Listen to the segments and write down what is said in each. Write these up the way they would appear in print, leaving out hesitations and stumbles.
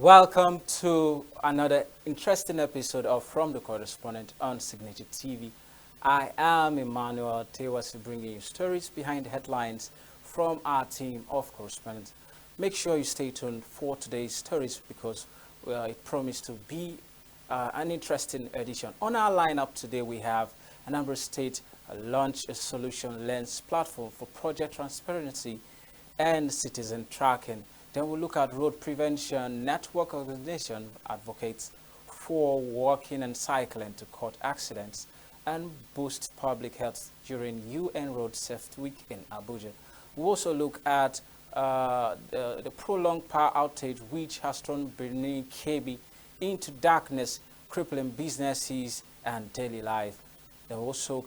Welcome to another interesting episode of From the Correspondent on Signature TV. I am Emmanuel Tewasi, bringing you stories behind the headlines from our team of correspondents. Make sure you stay tuned for today's stories because it promised to be an interesting edition. On our lineup today, we have Anambra State launched a solution lens platform for project transparency and citizen tracking. Then we'll look at road prevention network organization advocates for walking and cycling to cut accidents and boost public health during UN Road Safety Week in Abuja. We'll also look at the prolonged power outage which has thrown Benin Kebbi into darkness, crippling businesses and daily life. Then also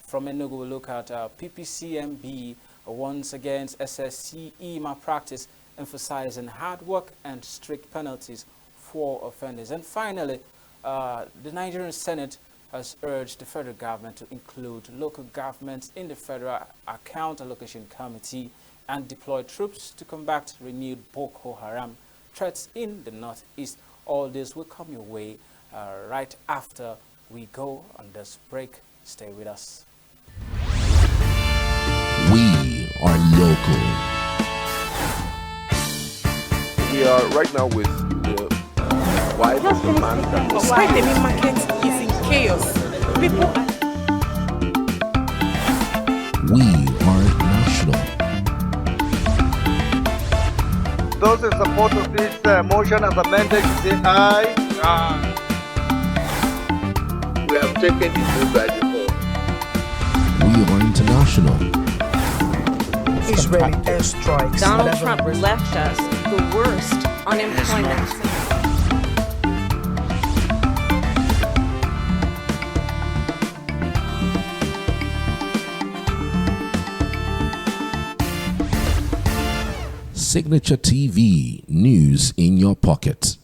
from Enugu, we'll look at PPCMB once against SSCE malpractice, emphasizing hard work and strict penalties for offenders. And finally, the Nigerian Senate has urged the federal government to include local governments in the Federal Account Allocation Committee and deploy troops to combat renewed Boko Haram threats in the northeast. All this will come your way right after we go on this break. Stay with us. We are local. We are right now with the wife of the man that was Why the main market is in chaos. People We are national. Those in support of this motion as amended, say aye. we have taken the vote by default. We are international. Israeli airstrikes. Donald Trump left us the worst unemployment. Signature TV, news in your pocket.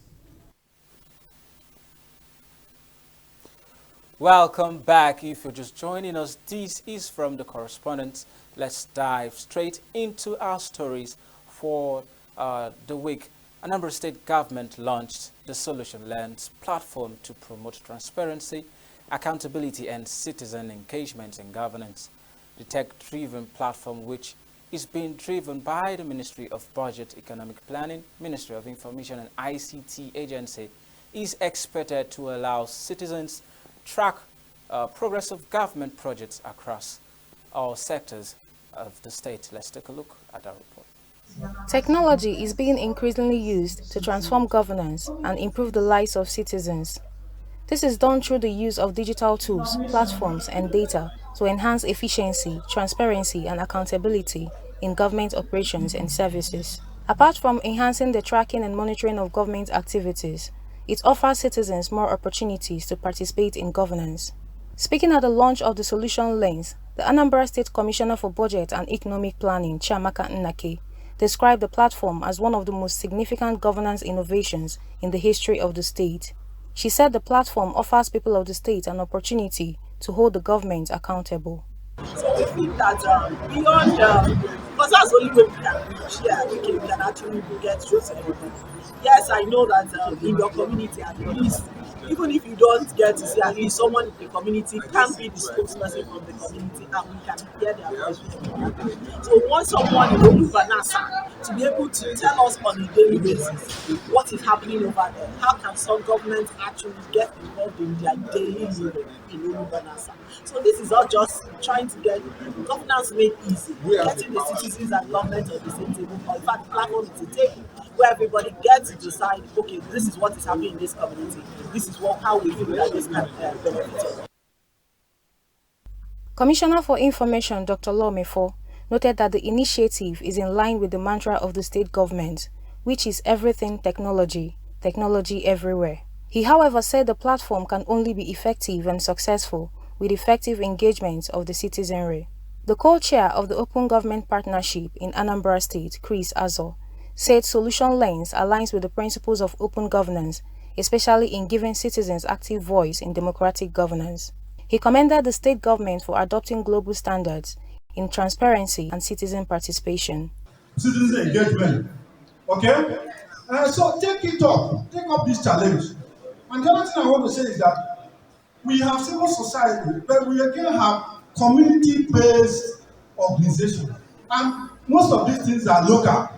Welcome back. If you're just joining us, this is From the Correspondents. Let's dive straight into our stories for the week. Anambra State government launched the Solution Lens platform to promote transparency, accountability, and citizen engagement in governance. The tech-driven platform, which is being driven by the Ministry of Budget, Economic Planning, Ministry of Information and ICT Agency, is expected to allow citizens track progress of government projects across all sectors of the state. Let's take a look at our report. Technology is being increasingly used to transform governance and improve the lives of citizens. This is done through the use of digital tools, platforms, and data to enhance efficiency, transparency, and accountability in government operations and services. Apart from enhancing the tracking and monitoring of government activities, it offers citizens more opportunities to participate in governance. Speaking at the launch of the Solution Lens, the Anambra State Commissioner for Budget and Economic Planning, Chiamaka Nnake, described the platform as one of the most significant governance innovations in the history of the state. She said the platform offers people of the state an opportunity to hold the government accountable. So we think that beyond, because that's the only way we can reach, we can actually get those everything. Yes, I know that in your community at least, even if you don't get to see at least someone in the community can be the spokesperson from the community and we can hear their voice. So we want someone in Olubanasa to be able to tell us on a daily basis what is happening over there. How can some governments actually get involved in their daily living in Olubanasa? So this is not just trying to get governance made easy, getting the citizens and government on the same table. In fact, the platform is a table where everybody gets to decide, okay, this is what is happening in this community. This is how we feel that this can benefit us. Commissioner for Information Dr. Salome noted that the initiative is in line with the mantra of the state government, which is everything technology, technology everywhere. He, however, said the platform can only be effective and successful with effective engagement of the citizenry. The co-chair of the Open Government Partnership in Anambra State, Chris Azo, said Solution Lens aligns with the principles of open governance, especially in giving citizens active voice in democratic governance. He commended the state government for adopting global standards in transparency and citizen participation. Citizen engagement, okay? So take up this challenge. And the other thing I want to say is that we have civil society, but we again have community-based organizations. And most of these things are local.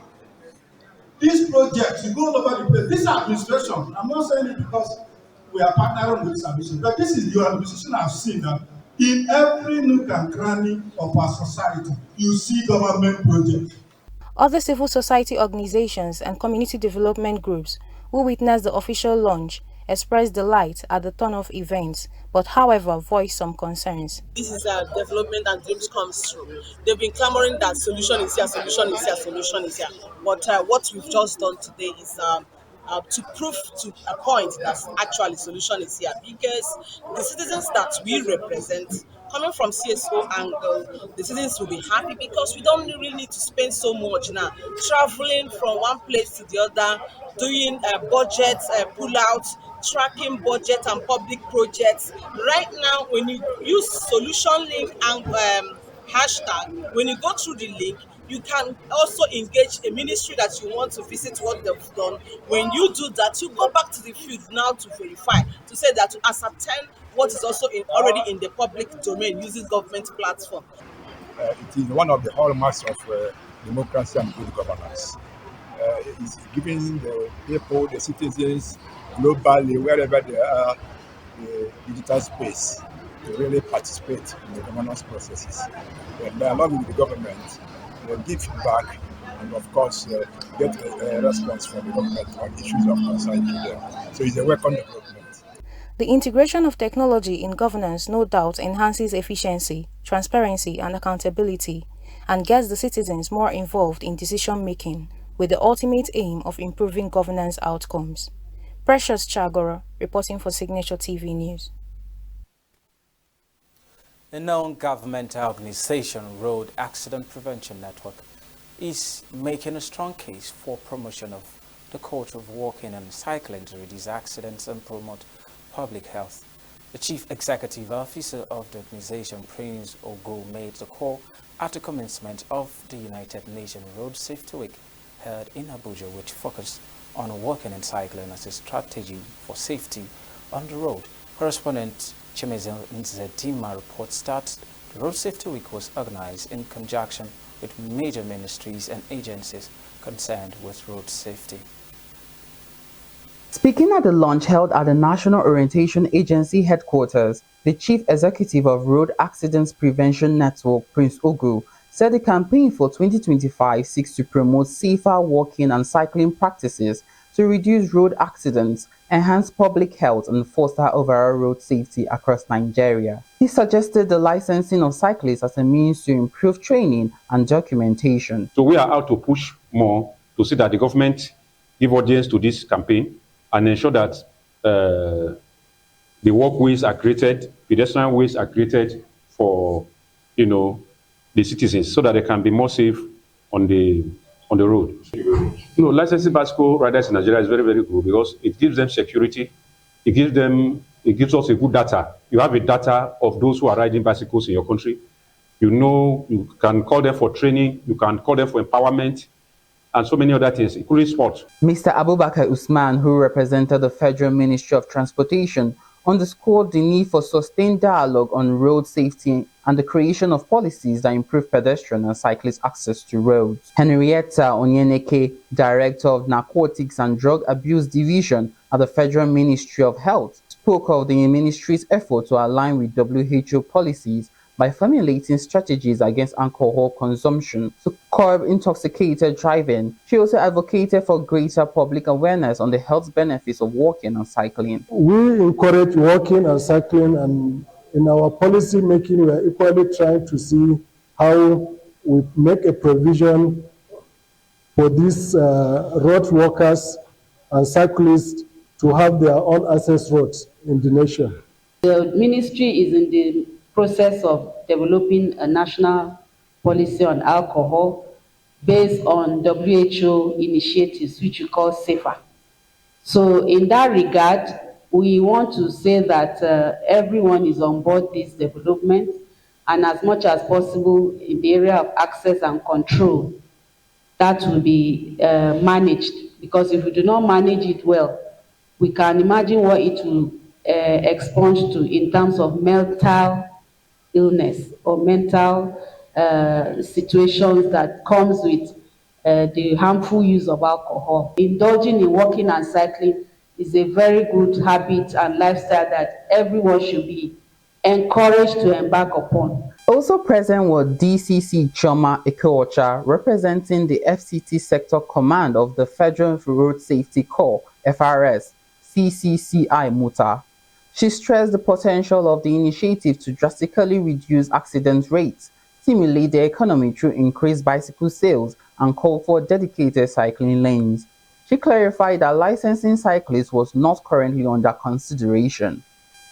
These projects, you go all over the place. This administration, I'm not saying it because we are partnering with this administration, but this is the administration I've seen that in every nook and cranny of our society, you see government projects. Other civil society organizations and community development groups who witnessed the official launch expressed delight at the turn-off events, but however voiced some concerns. This is a development and dreams comes true. They've been clamoring that solution is here, solution is here, solution is here. But what we've just done today is to prove to a point that actually solution is here, because the citizens that we represent, coming from CSO angle, the citizens will be happy because we don't really need to spend so much now traveling from one place to the other, doing budgets, pull-outs, tracking budget and public projects. Right now, when you use solution link and hashtag, when you go through the link, you can also engage a ministry that you want to visit what they've done. When you do that, you go back to the field now to verify, to say that, to ascertain what is also already in the public domain using government platform. It is one of the hallmarks of democracy and good governance. It's giving the people, the citizens, globally, wherever they are, the digital space to really participate in the governance processes. And along with the government, give feedback and, of course, get a response from the government on issues of concern to them. So it's a welcome development. The integration of technology in governance no doubt enhances efficiency, transparency, and accountability, and gets the citizens more involved in decision-making, with the ultimate aim of improving governance outcomes. Precious Chagora, reporting for Signature TV News. A non-governmental organization, Road Accident Prevention Network, is making a strong case for promotion of the culture of walking and cycling to reduce accidents and promote public health. The Chief Executive Officer of the organization, Prince Ogo, made the call at the commencement of the United Nations Road Safety Week held in Abuja, which focused on walking and cycling as a strategy for safety on the road. Correspondent Chimeze Nzedima reports that the Road Safety Week was organized in conjunction with major ministries and agencies concerned with road safety. Speaking at the launch held at the National Orientation Agency headquarters, the Chief Executive of Road Accidents Prevention Network, Prince Ogu, said the campaign for 2025 seeks to promote safer walking and cycling practices to reduce road accidents, enhance public health, and foster overall road safety across Nigeria. He suggested the licensing of cyclists as a means to improve training and documentation. So we are out to push more to see that the government give audience to this campaign and ensure that the walkways are created, pedestrian ways are created for, the citizens, so that they can be more safe on the road. Licensing bicycle riders in Nigeria is very, very good because it gives them security. It gives us a good data. You have a data of those who are riding bicycles in your country. You can call them for training, you can call them for empowerment, and so many other things, including sport. Mr. Abubakar Usman, who represented the Federal Ministry of Transportation, underscored the need for sustained dialogue on road safety and the creation of policies that improve pedestrian and cyclist access to roads. Henrietta Onyeneke, Director of Narcotics and Drug Abuse Division at the Federal Ministry of Health, spoke of the ministry's effort to align with WHO policies by formulating strategies against alcohol consumption to curb intoxicated driving. She also advocated for greater public awareness on the health benefits of walking and cycling. We encourage walking and cycling, and in our policy making, we are equally trying to see how we make a provision for these road walkers and cyclists to have their own access roads in the nation. The ministry is in the process of developing a national policy on alcohol based on WHO initiatives, which we call SAFER. So in that regard, we want to say that everyone is on board this development, and as much as possible in the area of access and control, that will be managed because if we do not manage it well, we can imagine what it will expunge to in terms of mental illness or mental situations that comes with the harmful use of alcohol. Indulging in walking and cycling is a very good habit and lifestyle that everyone should be encouraged to embark upon. Also present were DCC Choma Ikeocha, representing the FCT Sector Command of the Federal Road Safety Corps, FRS, CCCI Muta. She stressed the potential of the initiative to drastically reduce accident rates, stimulate the economy through increased bicycle sales, and call for dedicated cycling lanes. She clarified that licensing cyclists was not currently under consideration.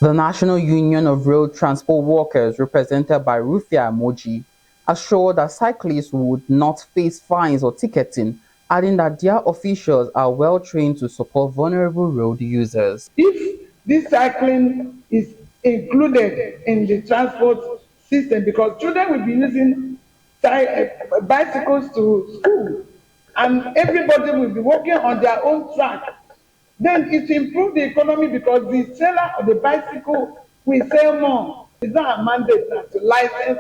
The National Union of Road Transport Workers, represented by Rufia Moji, assured that cyclists would not face fines or ticketing, adding that their officials are well trained to support vulnerable road users. If this cycling is included in the transport system, because children will be using bicycles to school and everybody will be working on their own track, then it improve the economy because the seller of the bicycle will sell more. It's not a mandate now to license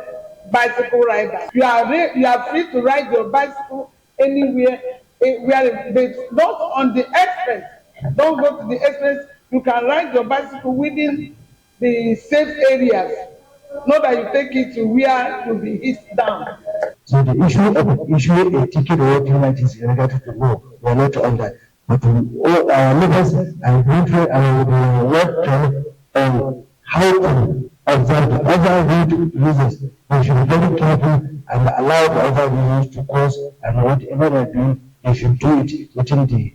bicycle riders. You are free to ride your bicycle anywhere, but not on the express. Don't go to the express. You can ride your bicycle within the safe areas. Not that you take it to where you'll be hit down. So the issue of issuing a ticket or payment is related to law. We are not on that. But all our leaders are going to work on how to observe the other road users. They should be very careful and allow the other users to cross, and whatever they do, they should do it within the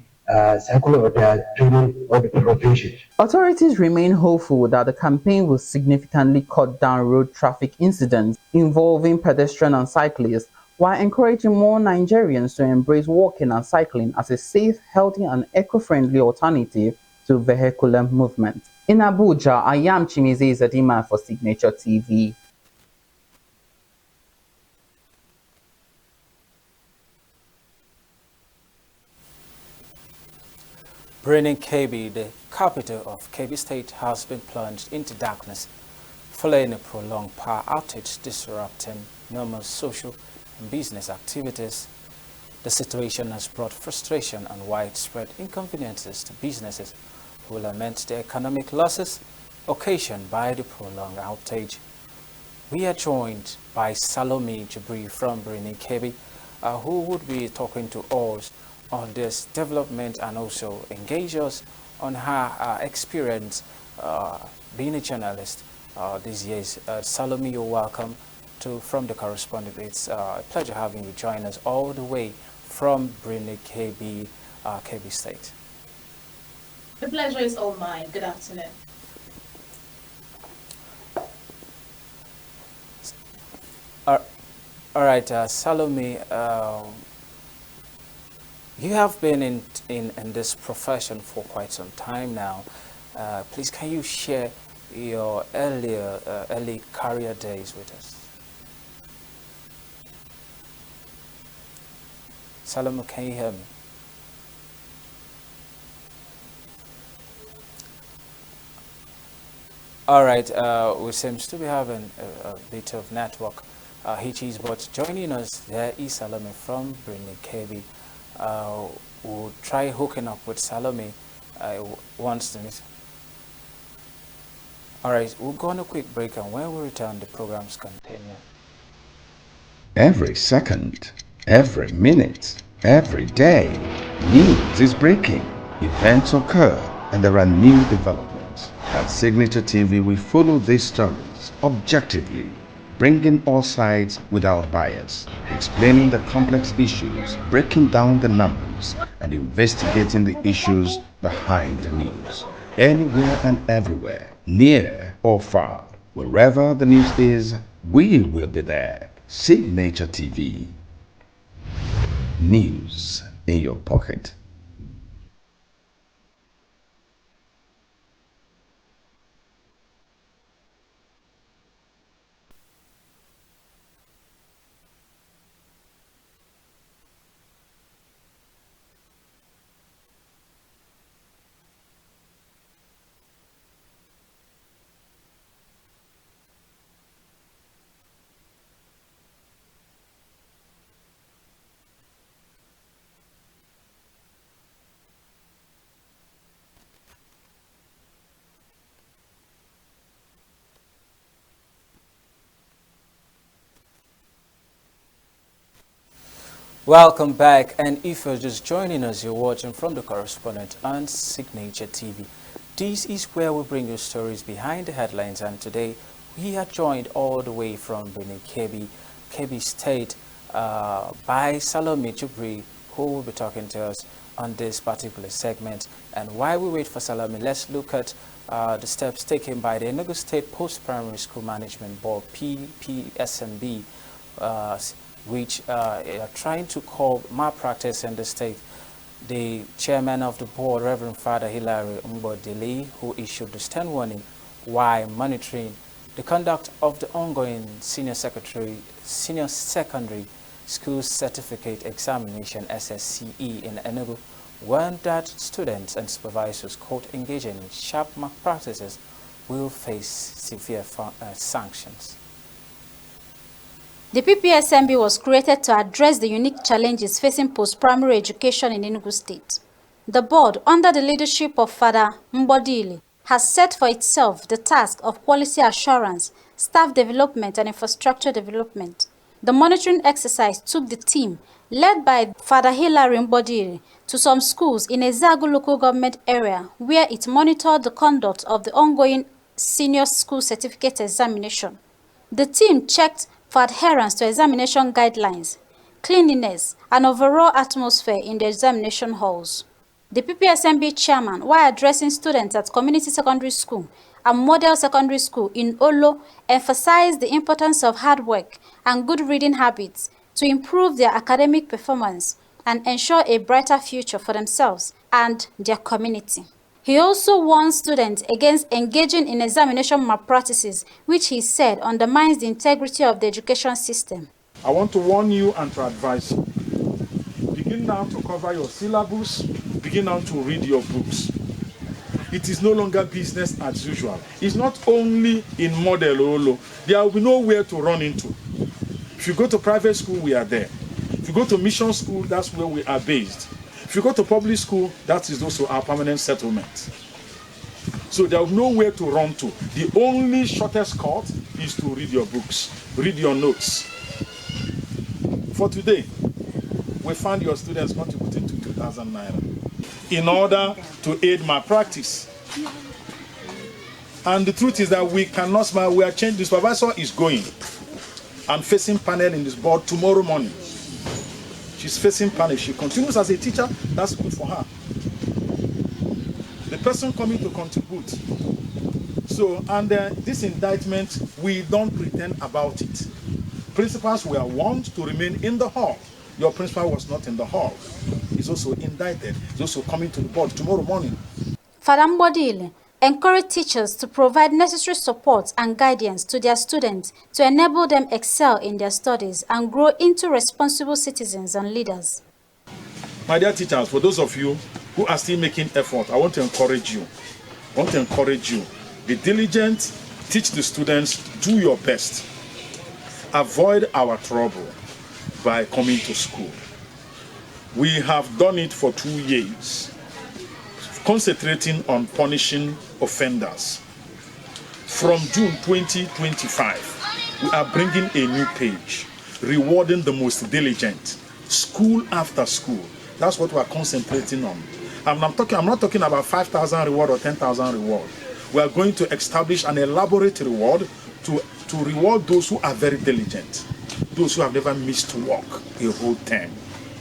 cycle of their training or the profession. Authorities remain hopeful that the campaign will significantly cut down road traffic incidents involving pedestrians and cyclists, while encouraging more Nigerians to embrace walking and cycling as a safe, healthy, and eco-friendly alternative to vehicular movement. In Abuja, I am Chimize Zadima for Signature TV. Birnin Kebbi, the capital of Kebbi State, has been plunged into darkness following a prolonged power outage disrupting normal social and business activities. The situation has brought frustration and widespread inconveniences to businesses who lament the economic losses occasioned by the prolonged outage. We are joined by Salome Jubrin from Birnin Kebbi, who would be talking to us on this development and also engage us on her experience being a journalist these years. Salome, you're welcome to From the Correspondent. It's a pleasure having you join us all the way from Birnin Kebbi, Kebbi State. The pleasure is all mine. Good afternoon. All right, Salome, you have been in this profession for quite some time now. Please, can you share your early career days with us? Salome, can you hear me? All right, we seems to be having a bit of network hitches, but joining us there is Salome from Birnin Kebbi. We'll try hooking up with Salome once. All right, we'll go on a quick break, and when we return, the programs continue. Every second, every minute, every day, news is breaking. Events occur, and there are new developments. At Signature TV, we follow these stories objectively, bringing all sides without bias, explaining the complex issues, breaking down the numbers, and investigating the issues behind the news. Anywhere and everywhere, near or far, wherever the news is, we will be there. Signature TV. News in your pocket. Welcome back, and if you're just joining us, you're watching From the Correspondent on Signature TV. This is where we bring you stories behind the headlines, and today we are joined all the way from Benin Kebbi State, by Salome Jubrin, who will be talking to us on this particular segment. And while we wait for Salome, let's look at the steps taken by the Enugu State Post-Primary School Management Board, PPSMB, which are trying to curb malpractice in the state. The chairman of the board, Reverend Father Hilary Mbodili, who issued the stern warning while monitoring the conduct of the ongoing senior secondary school certificate examination SSCE in Enugu, warned that students and supervisors caught engaging in sharp malpractices will face severe sanctions. The PPSMB was created to address the unique challenges facing post-primary education in Enugu State. The board, under the leadership of Father Mbodili, has set for itself the task of policy assurance, staff development, and infrastructure development. The monitoring exercise took the team, led by Father Hilary Mbodili, to some schools in Ezagu local government area where it monitored the conduct of the ongoing senior school certificate examination. The team checked for adherence to examination guidelines, cleanliness, and overall atmosphere in the examination halls. The PPSMB chairman, while addressing students at Community Secondary School and Model Secondary School in Olo, emphasized the importance of hard work and good reading habits to improve their academic performance and ensure a brighter future for themselves and their community. He also warned students against engaging in examination malpractices, which he said undermines the integrity of the education system. I want to warn you and to advise you. Begin now to cover your syllabus, begin now to read your books. It is no longer business as usual. It's not only in Model Olo. There will be nowhere to run into. If you go to private school, we are there. If you go to mission school, that's where we are based. If you go to public school, that is also our permanent settlement. So there is nowhere to run to. The only shortest cut is to read your books, read your notes. For today, we found your students contributing to 2,000 naira in order to aid malpractice. And the truth is that we cannot smile. We are changing. The supervisor is going and facing panel in this board tomorrow morning. She's facing panel. She continues as a teacher. That's good for her. The person coming to contribute. So, and this indictment, we don't pretend about it. Principals were warned to remain in the hall. Your principal was not in the hall. He's also indicted. He's also coming to the board tomorrow morning. Father Mbodili encouraged teachers to provide necessary support and guidance to their students to enable them excel in their studies and grow into responsible citizens and leaders. My dear teachers, for those of you who are still making effort, I want to encourage you. Be diligent, teach the students, do your best. Avoid our trouble by coming to school. We have done it for 2 years, concentrating on punishing offenders. From June 2025, we are bringing a new page, rewarding the most diligent, school after school. That's what we are concentrating on. I'm not talking about 5,000 reward or 10,000 reward. We are going to establish an elaborate reward to reward those who are very diligent, those who have never missed work a whole term.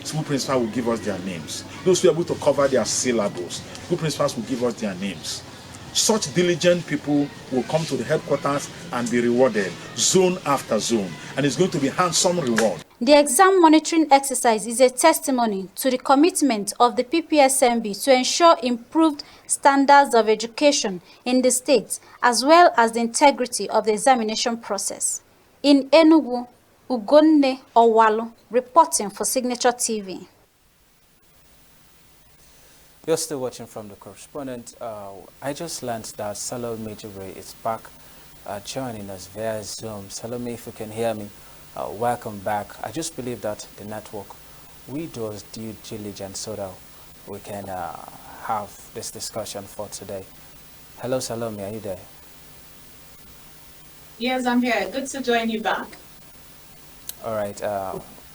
School principals will give us their names. Those who are able to cover their syllables, school principals will give us their names. Such diligent people will come to the headquarters and be rewarded zone after zone, and it's going to be handsome reward. The exam monitoring exercise is a testimony to the commitment of the PPSMB to ensure improved standards of education in the state, as well as the integrity of the examination process. In Enugu, Ugonne Owalo, reporting for Signature TV. You're still watching From the Correspondent. I just learned that Salome Jubrin is back joining us via Zoom. Salome, if you can hear me, welcome back. I just believe that the network, we do due diligence so that we can have this discussion for today. Hello, Salome, are you there? Yes, I'm here. Good to join you back. All right,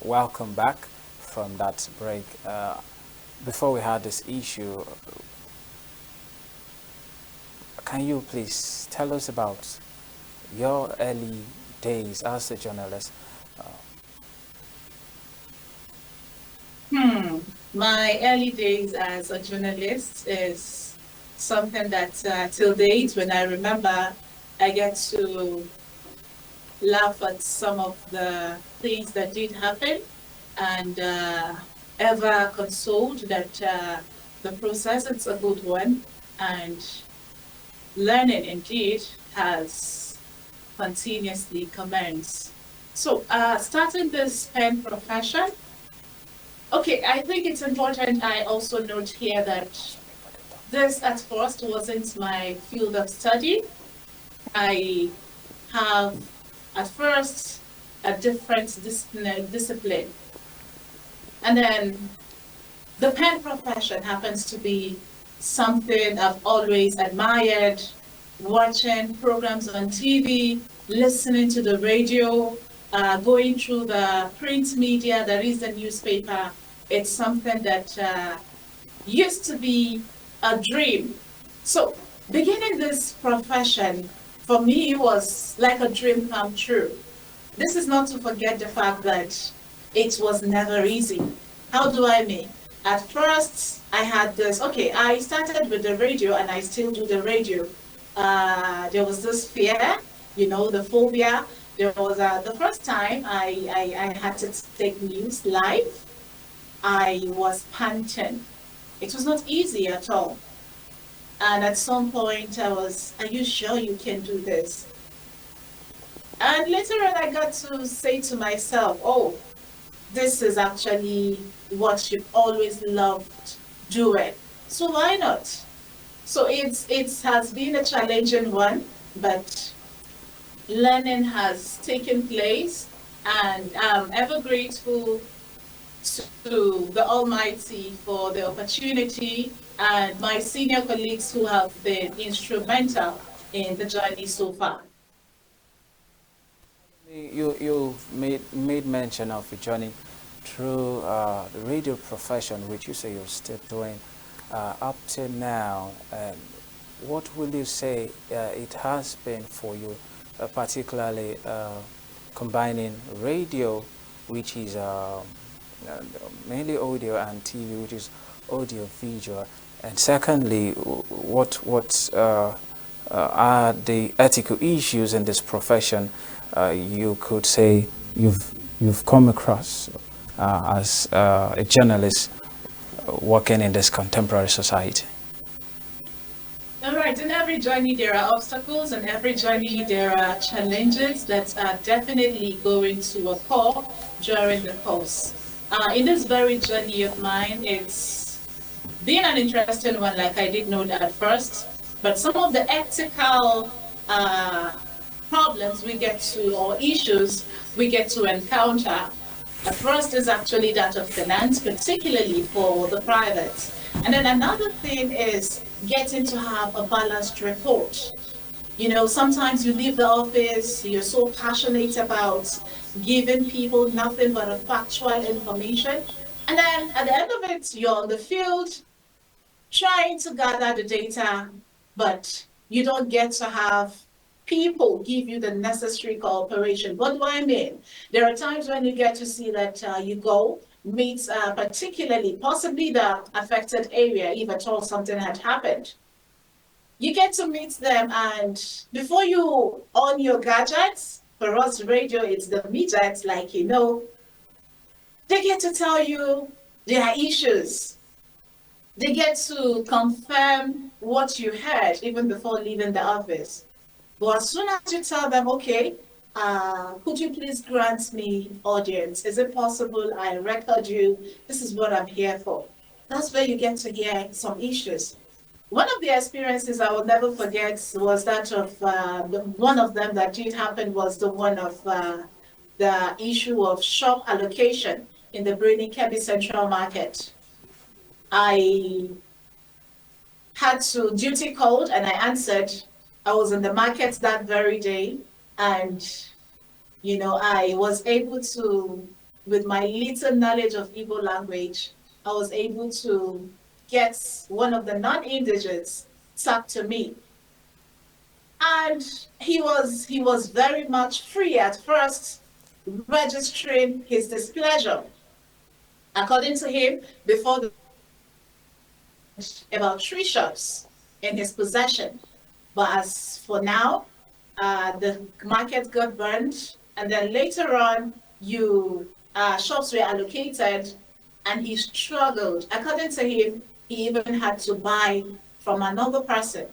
welcome back. from that break, before we had this issue, can you please tell us about your early days as a journalist? My early days as a journalist is something that till date, when I remember, I get to laugh at some of the things that did happen and ever consoled that the process is a good one and learning indeed has continuously commenced. So starting this pen profession, okay, I think it's important I also note here that this at first wasn't my field of study. I have at first a different discipline. And then the pen profession happens to be something I've always admired, watching programs on TV, listening to the radio, going through the print media, there is the newspaper. It's something that used to be a dream. So beginning this profession for me was like a dream come true. This is not to forget the fact that it was never easy. How do I mean? At first, I had this, okay, I started with the radio and I still do the radio. There was this fear, the phobia. There was the first time I had to take news live, I was panting. It was not easy at all. And at some point I was, are you sure you can do this? And later on I got to say to myself, oh, this is actually what you've always loved doing. So why not? So it has been a challenging one, but learning has taken place and I'm ever grateful to the Almighty for the opportunity and my senior colleagues who have been instrumental in the journey so far. You made mention of your journey through the radio profession, which you say you're still doing up to now. And what will you say it has been for you, particularly combining radio, which is mainly audio, and TV, which is audio visual, and secondly, what are the ethical issues in this profession you could say you've come across as a journalist working in this contemporary society? All right, in every journey there are obstacles, and every journey there are challenges that are definitely going to occur during the course. In this very journey of mine, it's been an interesting one, like I did note at first, but some of the ethical problems we get to, or issues we get to encounter, the first is actually that of finance, particularly for the private. And then another thing is getting to have a balanced report. Sometimes you leave the office, you're so passionate about giving people nothing but a factual information. And then at the end of it, you're on the field trying to gather the data, but you don't get to have people give you the necessary cooperation. What do I mean? There are times when you get to see that you go, meet particularly, possibly the affected area, if at all something had happened. You get to meet them, and before you on your gadgets, for us radio, it's the midgets, they get to tell you there are issues. They get to confirm what you heard even before leaving the office. But as soon as you tell them, okay, could you please grant me audience? Is it possible I record you? This is what I'm here for. That's where you get to hear some issues. One of the experiences I will never forget was that of, one of them that did happen was the one of the issue of shop allocation in the Brady Kebbi Central Market. I had to duty called and I answered. I was in the market that very day, and I was able to with my little knowledge of Igbo language, I was able to get one of the non-indigents talk to me. And he was very much free at first, registering his displeasure. According to him, before the about 3 shops in his possession. But as for now, the market got burned, and then later on, shops were allocated, and he struggled. According to him, he even had to buy from another person.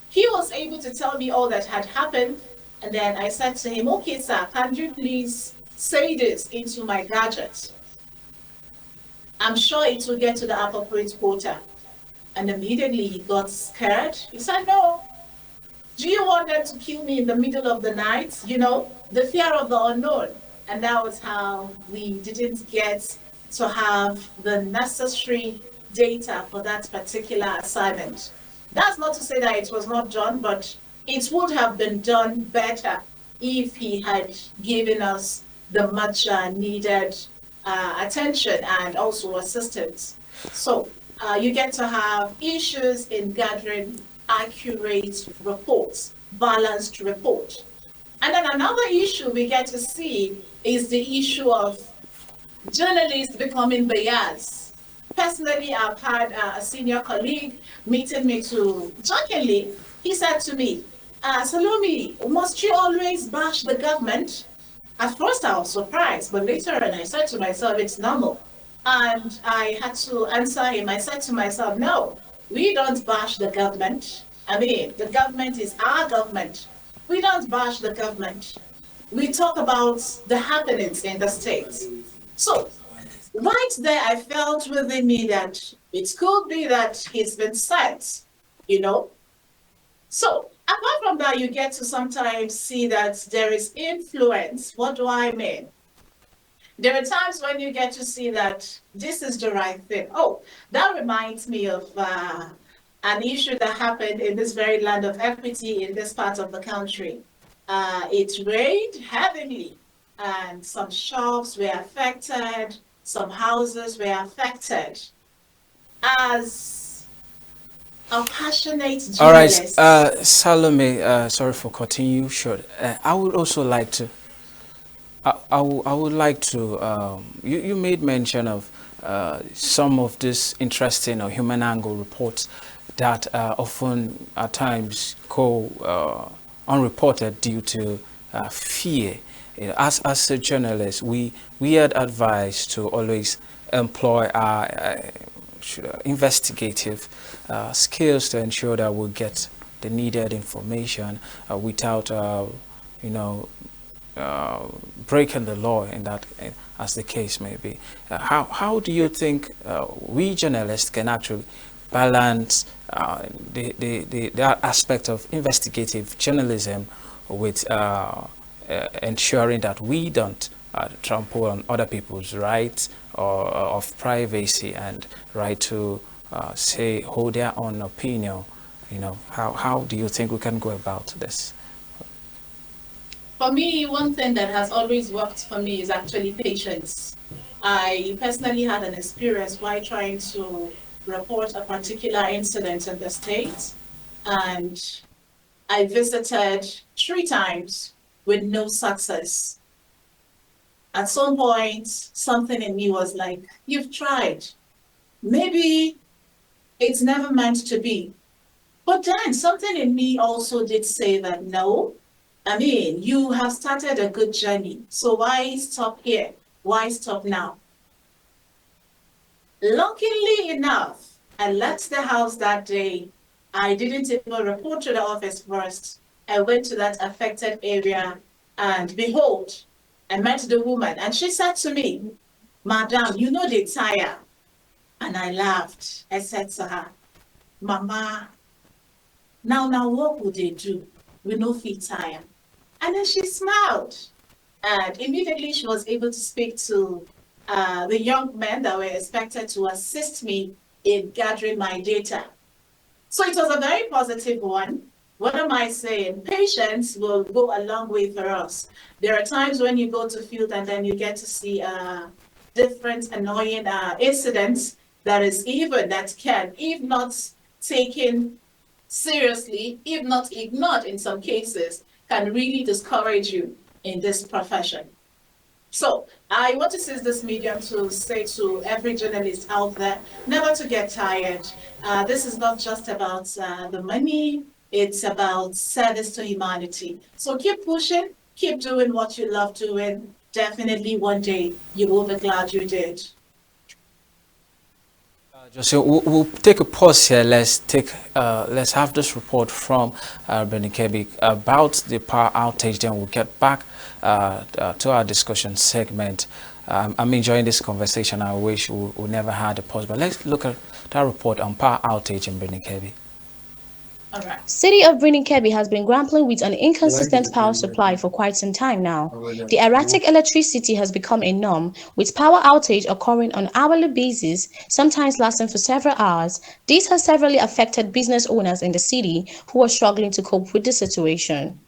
He was able to tell me all that had happened, and then I said to him, "Okay, sir, can you please say this into my gadget? I'm sure it will get to the appropriate quota." And immediately he got scared. He said, "No. Do you want them to kill me in the middle of the night?" You know, the fear of the unknown. And that was how we didn't get to have the necessary data for that particular assignment. That's not to say that it was not done, but it would have been done better if he had given us the much needed attention and also assistance. So you get to have issues in gathering accurate reports, balanced report. And then another issue we get to see is the issue of journalists becoming biased. Personally, I've had a senior colleague meeting me to jokingly, he said to me, "Salome, must you always bash the government?" At first I was surprised, but later on I said to myself, it's normal. And I had to answer him. I said to myself, no, we don't bash the government. I mean, the government is our government. We don't bash the government. We talk about the happenings in the state. So right there, I felt within me that it could be that he's been sent, you know. So apart from that, you get to sometimes see that there is influence. What do I mean? There are times when you get to see that this is the right thing. Oh, that reminds me of an issue that happened in this very land of equity in this part of the country. It rained heavily, and some shops were affected, some houses were affected. As a passionate journalist. All right, Salome, sorry for cutting you short. I would also like to. I would like to. You made mention of some of these interesting or human angle reports that often at times go unreported due to fear. You know, as a journalist, we had advised to always employ our investigative skills to ensure that we get the needed information without, you know, breaking the law in that, as the case may be. How do you think we journalists can actually balance that aspect of investigative journalism with ensuring that we don't trample on other people's rights or of privacy and right to hold their own opinion? You know, how do you think we can go about this? For me, one thing that has always worked for me is actually patience. I personally had an experience while trying to report a particular incident in the state, and I visited 3 times with no success. At some point, something in me was like, you've tried. Maybe it's never meant to be. But then something in me also did say that, no, I mean, you have started a good journey. So why stop here? Why stop now? Luckily enough, I left the house that day. I didn't even report to the office first. I went to that affected area, and behold, I met the woman, and she said to me, "Madam, you know they tire." And I laughed. I said to her, "Mama, now what would they do? We no fit tire." And then she smiled. And immediately she was able to speak to the young men that were expected to assist me in gathering my data. So it was a very positive one. What am I saying? Patience will go a long way for us. There are times when you go to field and then you get to see different annoying incidents that can, if not taken seriously, if not ignored in some cases, can really discourage you in this profession. So I want to seize this medium to say to every journalist out there, never to get tired. This is not just about the money, it's about service to humanity. So keep pushing, keep doing what you love doing. Definitely one day you will be glad you did. So we'll take a pause here. Let's have this report from Benin about the power outage. Then we'll get back to our discussion segment. I'm enjoying this conversation. I wish we never had a pause. But let's look at that report on power outage in Benin. City of Birnin-Kebbi has been grappling with an inconsistent power supply for quite some time now. The erratic electricity has become a norm, with power outage occurring on an hourly basis, sometimes lasting for several hours. This has severely affected business owners in the city who are struggling to cope with the situation.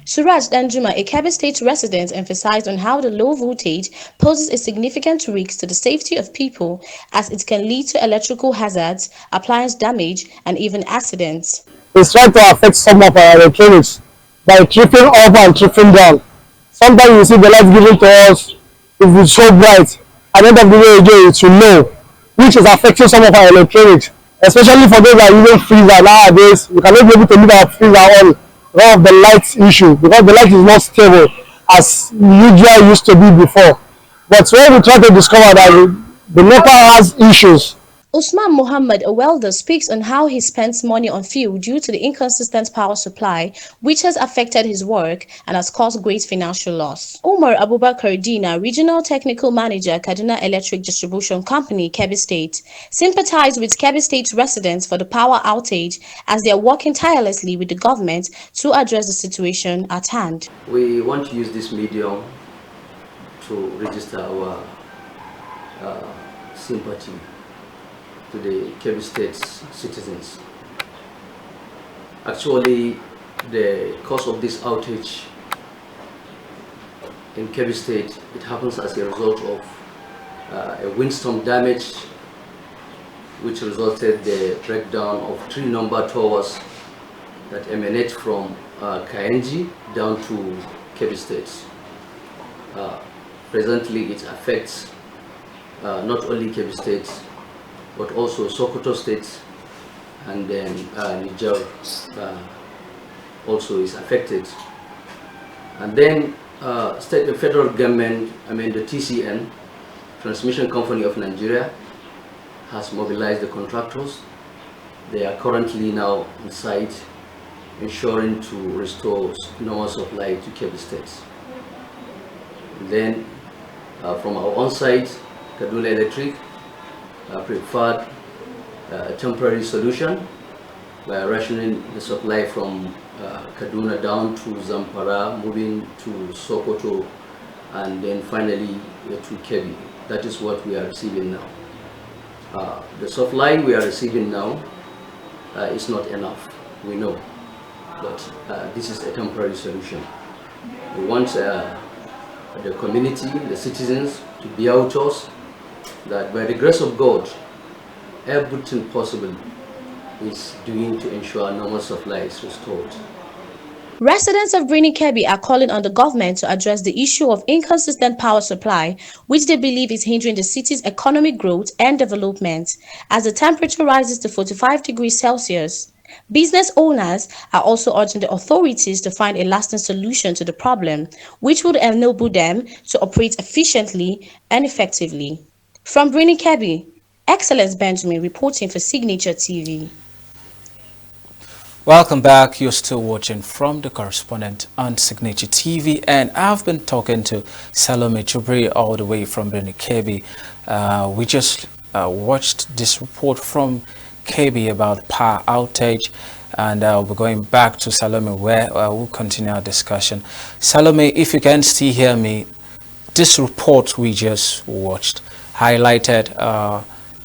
Suraj Danjuma, a Kebbi State resident, emphasized on how the low voltage poses a significant risk to the safety of people as it can lead to electrical hazards, appliance damage, and even accidents. It's trying to affect some of our electronics by tripping up and tripping down. Sometimes you see the light given to us, if it's so bright, at the end of the day again it will low, which is affecting some of our electronics, especially for those that are using freezer nowadays. We cannot be able to leave our freezer on because of the light issue, because the light is not stable as usual used to be before. But when we try to discover that the NEPA has issues. Usman Muhammad, a welder, speaks on how he spends money on fuel due to the inconsistent power supply, which has affected his work and has caused great financial loss. Umar Abubakar Dina, Regional Technical Manager, Kaduna Electric Distribution Company, Kebbi State, sympathized with Kebbi State residents for the power outage as they are working tirelessly with the government to address the situation at hand. We want to use this medium to register our sympathy to the Kebbi State citizens. Actually, the cause of this outage in Kebbi State, it happens as a result of a windstorm damage which resulted the breakdown of 3 number towers that emanate from Kaenji down to Kebbi State. Presently, it affects not only Kebbi State, but also Sokoto State, and then Niger also is affected. And then state and federal government, the TCN, Transmission Company of Nigeria, has mobilized the contractors. They are currently now on site, ensuring to restore normal supply to Kebbi State. And then from our own site, Kaduna Electric preferred a temporary solution by rationing the supply from Kaduna down to Zamfara, moving to Sokoto, and then finally to Kebbi. That is what we are receiving now. The supply we are receiving now is not enough, we know, but this is a temporary solution. We want the community, the citizens, to bear with us that by the grace of God, everything possible is doing to ensure normal supply is restored. Residents of Birnin-Kebbi are calling on the government to address the issue of inconsistent power supply, which they believe is hindering the city's economic growth and development, as the temperature rises to 45 degrees Celsius. Business owners are also urging the authorities to find a lasting solution to the problem, which would enable them to operate efficiently and effectively. From Birnin-Kebbi, Excellence Benjamin reporting for Signature TV. Welcome back. You're still watching From the Correspondent on Signature TV, and I've been talking to Salome Jubrin all the way from Birnin-Kebbi. We just watched this report from Kebbi about power outage, and we'll be going back to Salome where we'll continue our discussion. Salome, if you can still hear me, this report we just watched highlighted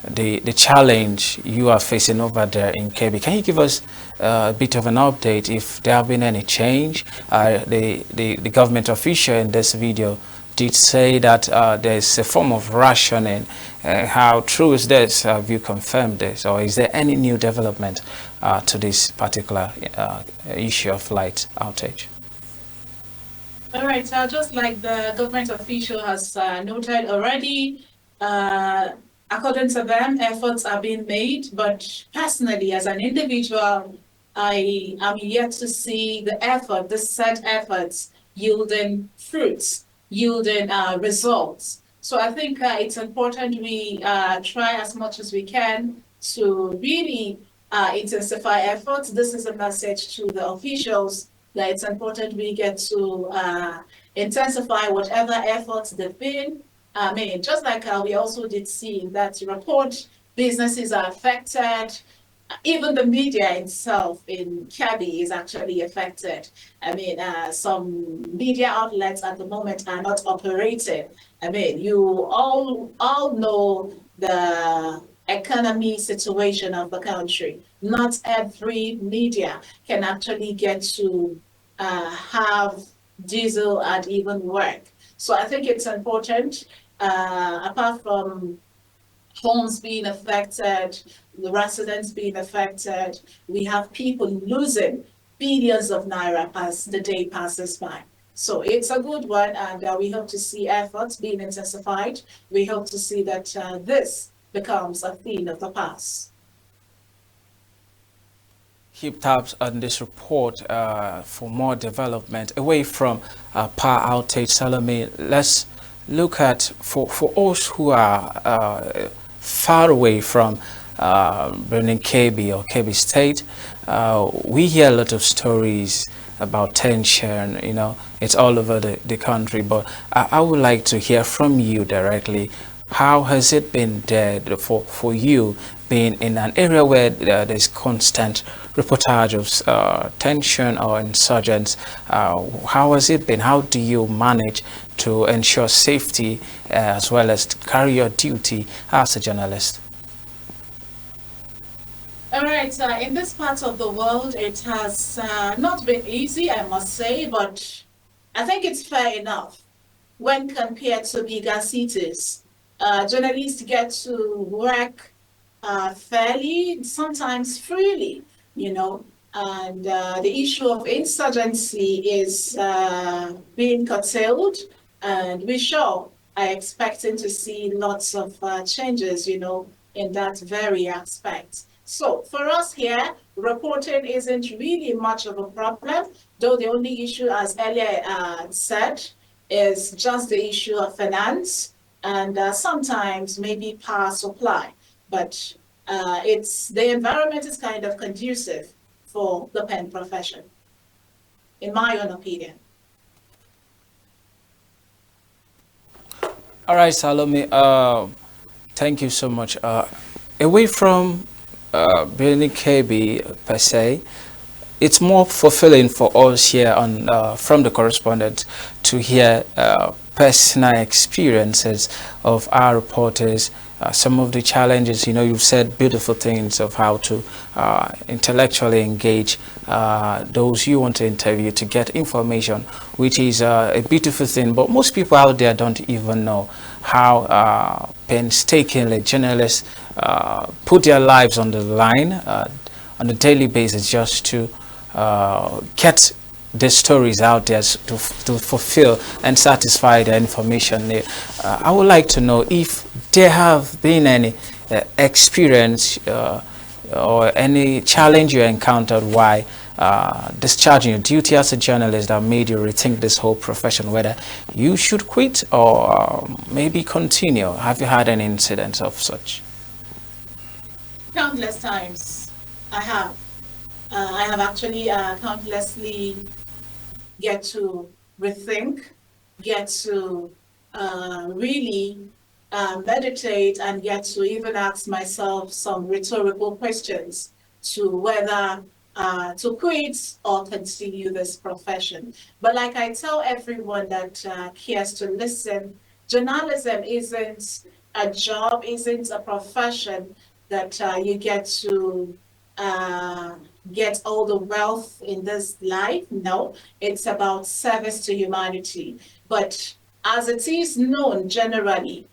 the challenge you are facing over there in KB. Can you give us a bit of an update if there have been any change? The government official in this video did say that there's a form of rationing. How true is this? Have you confirmed this? Or is there any new development to this particular issue of light outage? All right, so just like the government official has noted already, according to them, efforts are being made, but personally, as an individual, I am yet to see the set efforts yielding fruits, yielding results. So I think it's important we try as much as we can to really intensify efforts. This is a message to the officials that it's important we get to intensify whatever efforts they've been. I mean, just like we also did see in that report, businesses are affected. Even the media itself in Kabi is actually affected. I mean, some media outlets at the moment are not operating. I mean, you all know the economy situation of the country. Not every media can actually get to have diesel and even work. So I think it's important, apart from homes being affected, the residents being affected, we have people losing billions of naira as the day passes by. So it's a good one, and we hope to see efforts being intensified. We hope to see that this becomes a thing of the past. Keep tabs on this report for more development. Away from power outage, Salome, let's look at, for us who are far away from Benin KB or KB State, we hear a lot of stories about tension, you know, it's all over the country, but I would like to hear from you directly. How has it been there for you, being in an area where there's constant reportage of tension or insurgents? How has it been? How do you manage to ensure safety as well as to carry your duty as a journalist? All right, in this part of the world, it has not been easy, I must say, but I think it's fair enough when compared to bigger cities. Journalists get to work fairly, sometimes freely, you know, and the issue of insurgency is being curtailed, and we sure are expecting to see lots of changes, you know, in that very aspect. So for us here, reporting isn't really much of a problem, though the only issue, as earlier said, is just the issue of finance and sometimes maybe power supply. But the environment is kind of conducive for the pen profession, in my own opinion. All right, Salome, thank you so much. Away from Benin KB per se, it's more fulfilling for us here on from the correspondent to hear personal experiences of our reporters, some of the challenges. You know, you've said beautiful things of how to intellectually engage those you want to interview to get information, which is a beautiful thing. But most people out there don't even know how painstakingly journalists put their lives on the line on a daily basis just to get the stories out there to fulfill and satisfy the information need. I would like to know if there have been any experience or any challenge you encountered while discharging your duty as a journalist that made you rethink this whole profession, whether you should quit or maybe continue. Have you had any incidents of such? Countless times I have. I have actually countlessly get to rethink, get to really meditate, and get to even ask myself some rhetorical questions to whether to quit or continue this profession. But like I tell everyone that cares to listen, journalism isn't a job isn't a profession that you get to uh, get all the wealth in this life. No, it's about service to humanity. But as it is known generally,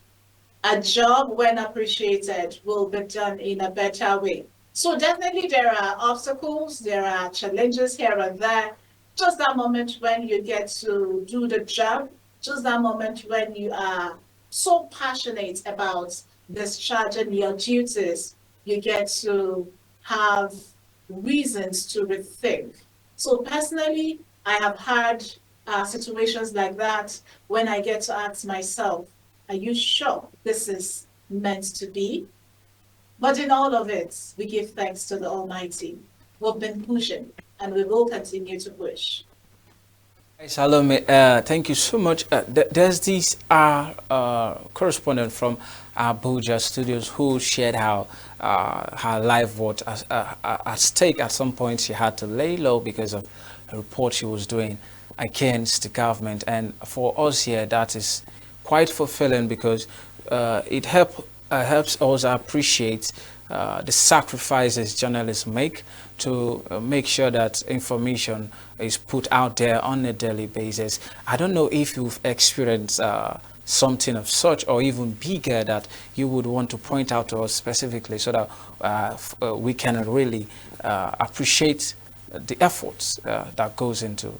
a job, when appreciated, will be done in a better way. So definitely there are obstacles, there are challenges here and there. Just that moment when you get to do the job, just that moment when you are so passionate about discharging your duties, you get to have reasons to rethink. So personally, I have had situations like that when I get to ask myself, are you sure this is meant to be? But in all of it, we give thanks to the Almighty. We've been pushing and we will continue to push. Salome, thank you so much. There's this correspondent from Abuja studios who shared how her life was at stake. At some point, she had to lay low because of a report she was doing against the government. And for us here, that is quite fulfilling because it helps us appreciate the sacrifices journalists make to make sure that information is put out there on a daily basis. I don't know if you've experienced something of such or even bigger that you would want to point out to us specifically so that we can really appreciate the efforts that goes into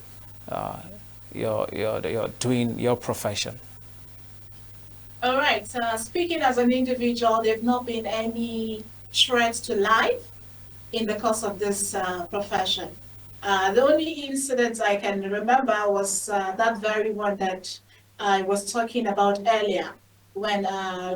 your doing your profession. All right. Speaking as an individual, there have not been any threats to life in the course of this profession. The only incident I can remember was that very one that I was talking about earlier, when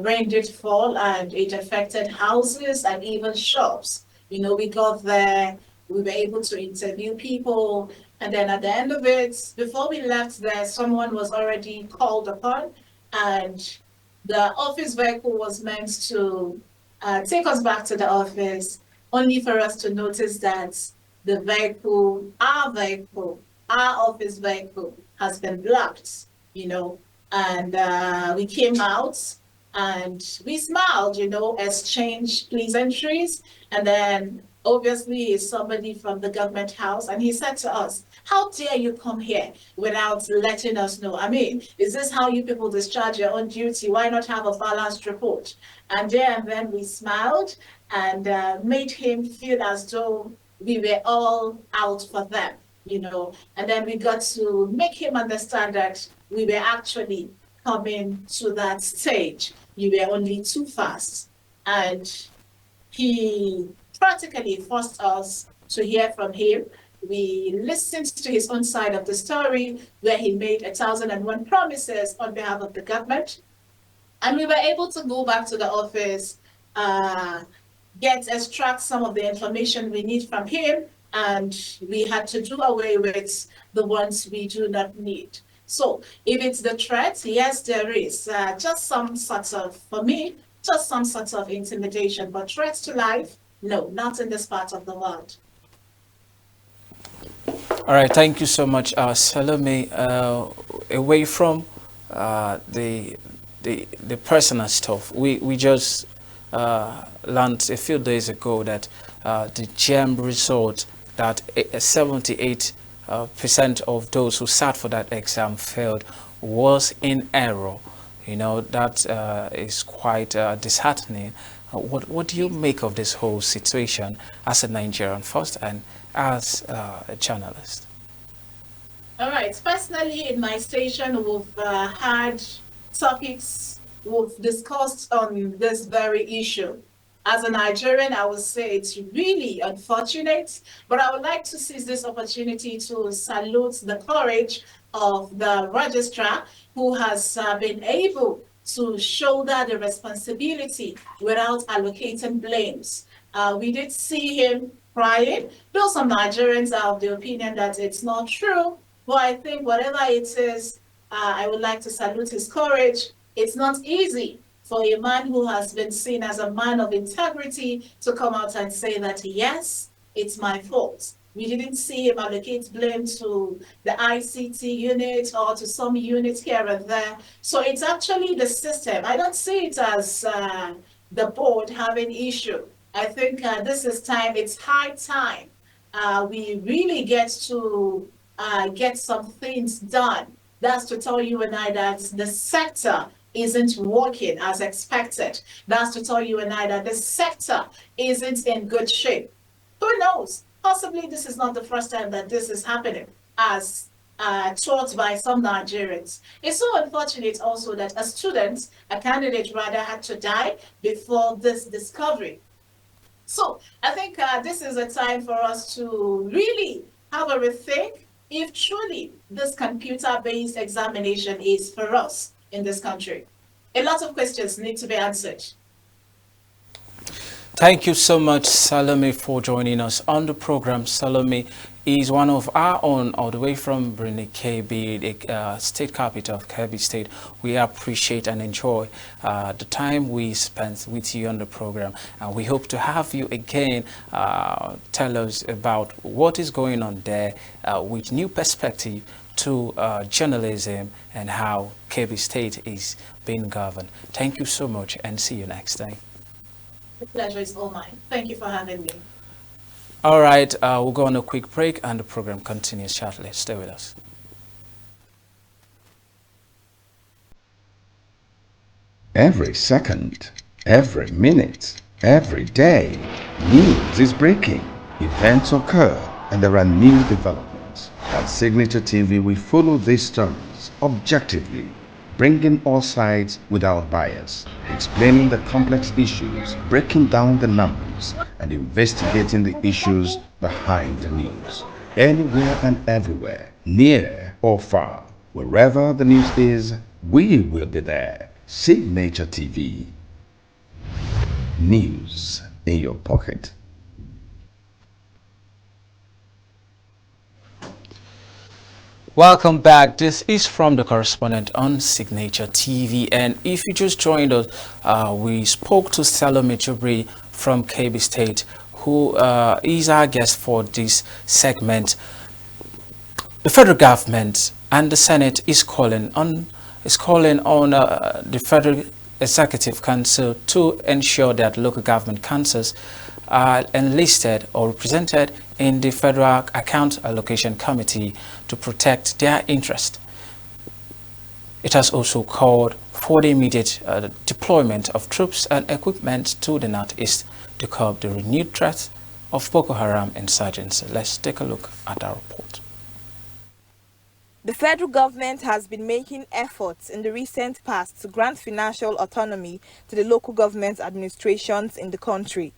rain did fall and it affected houses and even shops. You know, we got there, we were able to interview people, and then at the end of it, before we left there, someone was already called upon, and the office vehicle was meant to take us back to the office, only for us to notice that the vehicle, our office vehicle, has been blocked, you know. And we came out and we smiled, you know, exchanged pleasantries. And then obviously somebody from the government house, and he said to us, how dare you come here without letting us know? I mean, is this how you people discharge your own duty? Why not have a balanced report? And there and then we smiled and made him feel as though we were all out for them, you know. And then we got to make him understand that we were actually coming to that stage. You were only too fast. And he practically forced us to hear from him. We listened to his own side of the story, where he made 1,001 promises on behalf of the government. And we were able to go back to the office, extract some of the information we need from him, and we had to do away with the ones we do not need. So if it's the threat, yes, there is just some sort of, for me, just some sort of intimidation, but threats to life, no, not in this part of the world. All right, thank you so much, Salome. Away from the personal stuff, we just learned a few days ago that the GEM result that 78% of those who sat for that exam failed was in error. You know, that is quite disheartening. What do you make of this whole situation as a Nigerian first and as a journalist? All right. Personally, in my station, we've had topics we've discussed on this very issue. As a Nigerian, I would say it's really unfortunate, but I would like to seize this opportunity to salute the courage of the registrar who has been able to shoulder the responsibility without allocating blames. We did see him crying, though some Nigerians are of the opinion that it's not true, but I think whatever it is, I would like to salute his courage. It's not easy for a man who has been seen as a man of integrity to come out and say that, yes, it's my fault. We didn't see him allocate blame to the ICT unit or to some units here and there. So it's actually the system. I don't see it as the board having issue. I think this is time, it's high time we really get to get some things done. That's to tell you and I that the sector isn't working as expected. That's to tell you and I that the sector isn't in good shape. Who knows? Possibly this is not the first time that this is happening, as taught by some Nigerians. It's so unfortunate also that a candidate rather, had to die before this discovery. So I think this is a time for us to really have a rethink if truly this computer-based examination is for us in this country. A lot of questions need to be answered. Thank you so much, Salome, for joining us on the program. Salome is one of our own, all the way from Brunei, KB, the state capital of Kebbi State. We appreciate and enjoy the time we spent with you on the program. And we hope to have you again tell us about what is going on there with new perspective to journalism and how Kebbi State is being governed. Thank you so much, and see you next time. The pleasure is all mine. Thank you for having me. All right, we'll go on a quick break and the program continues shortly. Stay with us. Every second, every minute, every day, news is breaking. Events occur and there are new developments. At Signature TV, we follow these stories objectively, bringing all sides without bias, explaining the complex issues, breaking down the numbers, and investigating the issues behind the news. Anywhere and everywhere, near or far, wherever the news is, we will be there. Signature TV. News in your pocket. Welcome back. This is From the Correspondent on Signature TV. And if you just joined us, we spoke to Salome Jubrin from Kebbi State, who is our guest for this segment. The federal government and the Senate is calling on the Federal Executive Council to ensure that local government councils are enlisted or represented in the Federal Account Allocation Committee to protect their interest. It has also called for the immediate deployment of troops and equipment to the northeast to curb the renewed threat of Boko Haram insurgents. Let's take a look at our report. The federal government has been making efforts in the recent past to grant financial autonomy to the local government administrations in the country.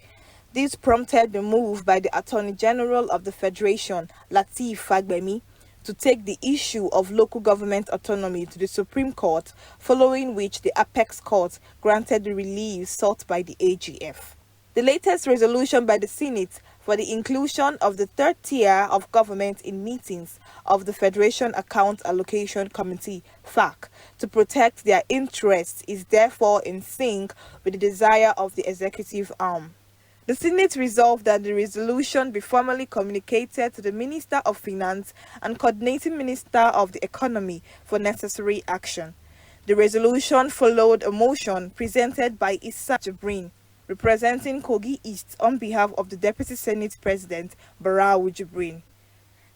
This prompted the move by the Attorney General of the Federation, Lateef Fagbemi, to take the issue of local government autonomy to the Supreme Court, following which the Apex Court granted the relief sought by the AGF. The latest resolution by the Senate for the inclusion of the third tier of government in meetings of the Federation Account Allocation Committee, FAC, to protect their interests is therefore in sync with the desire of the executive arm. The Senate resolved that the resolution be formally communicated to the Minister of Finance and Coordinating Minister of the Economy for necessary action. The resolution followed a motion presented by Issa Jubrin, representing Kogi East on behalf of the Deputy Senate President, Barau Jubrin.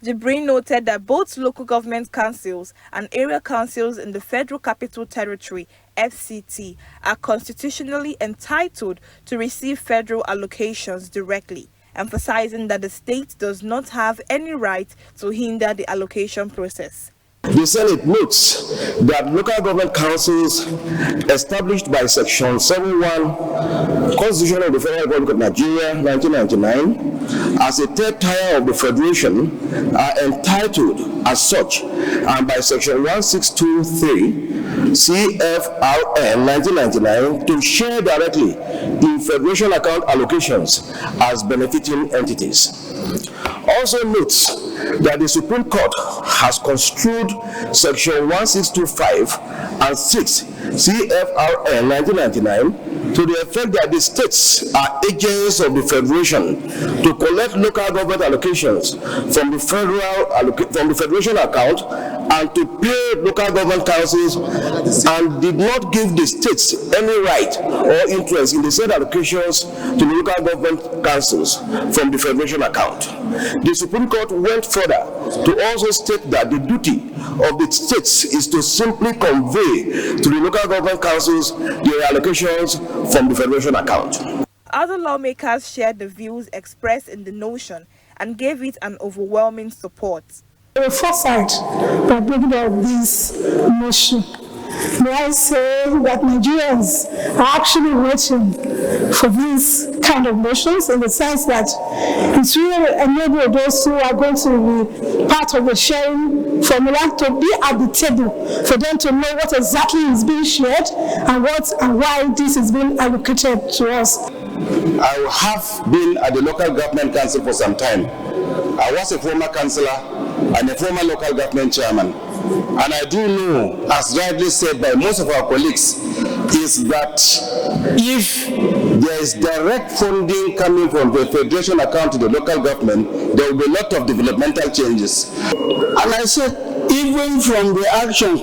Jubrin noted that both local government councils and area councils in the Federal Capital Territory, FCT, are constitutionally entitled to receive federal allocations directly, emphasizing that the state does not have any right to hinder the allocation process. The Senate notes that local government councils established by Section 71 Constitution of the Federal Republic of Nigeria, 1999, as a third tier of the Federation are entitled as such, and by Section 1623 CFRN 1999 to share directly in Federation account allocations as benefiting entities. Also notes that the Supreme Court has construed Section 1625 and 6 CFRN 1999 to the effect that the states are agents of the federation to collect local government allocations from the federation account and to pay local government councils, and did not give the states any right or interest in the said allocations to the local government councils from the federation account. The Supreme Court went further to also state that the duty of the states is to simply convey to the local government councils their allocations from the federation account. Other lawmakers shared the views expressed in the notion and gave it an overwhelming support. The foresight by bringing up this motion. May I say that Nigerians are actually waiting for these kind of motions, in the sense that it's really enable those who are going to be part of the sharing formula to be at the table, for them to know what exactly is being shared and what and why this is being allocated to us. I have been at the local government council for some time. I was a former councillor and a former local government chairman. And I do know, as rightly said by most of our colleagues, is that if there is direct funding coming from the federation account to the local government, there will be a lot of developmental changes. And I said, even from the action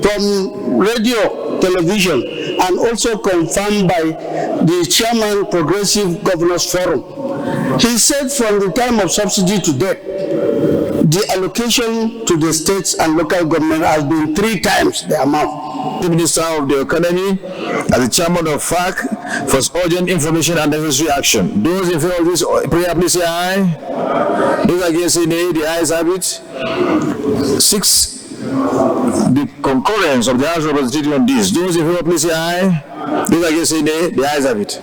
from radio, television, and also confirmed by the chairman Progressive Governors Forum, he said from the time of subsidy to date, the allocation to the states and local government has been 3 times the amount. The Minister of the Economy, as the chairman of FAC, for urgent information and necessary action. Those in favor of this prayer, please say aye. Those against say nay, the ayes have it. 6. The concurrence of the House of Representatives on this. Those in favor, please say aye. Those against say nay, the ayes have it.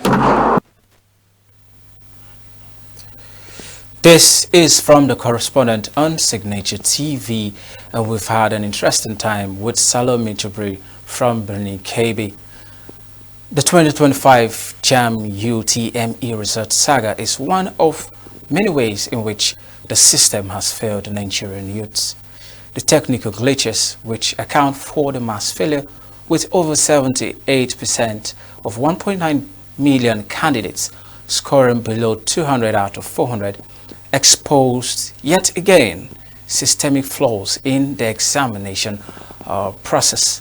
This is from the correspondent on Signature TV, and we've had an interesting time with Salome Jubrin from Birnin KB. The 2025 JAM UTME result saga is one of many ways in which the system has failed the Nigerian youths. The technical glitches, which account for the mass failure, with over 78% of 1.9 million candidates scoring below 200 out of 400, exposed yet again systemic flaws in the examination process.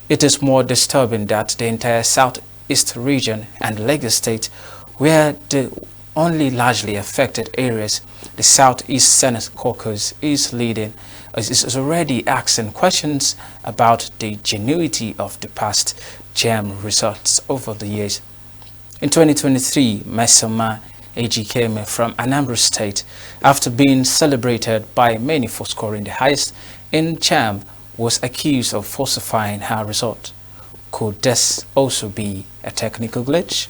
It is more disturbing that the entire Southeast region and Lagos State, where the only largely affected areas the Southeast Senate caucus is leading, is already asking questions about the genuinity of the past JAM results over the years. In 2023, Mesoma AG came from Anambra State after being celebrated by many for scoring the highest in JAM, was accused of falsifying her result. Could this also be a technical glitch?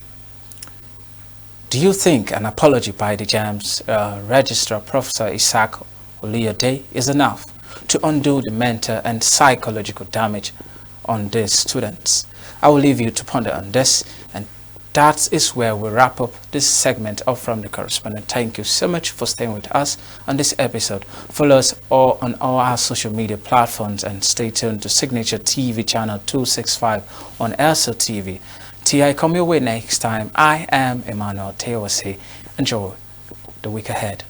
Do you think an apology by the JAM's Registrar Professor Isaac Oluyode is enough to undo the mental and psychological damage on these students? I will leave you to ponder on this, and that is where we wrap up this segment of From the Correspondent. Thank you so much for staying with us on this episode. Follow us on all our social media platforms and stay tuned to Signature TV channel 265 on Elsa TV. Till I come your way next time, I am Emmanuel Tewase. Enjoy the week ahead.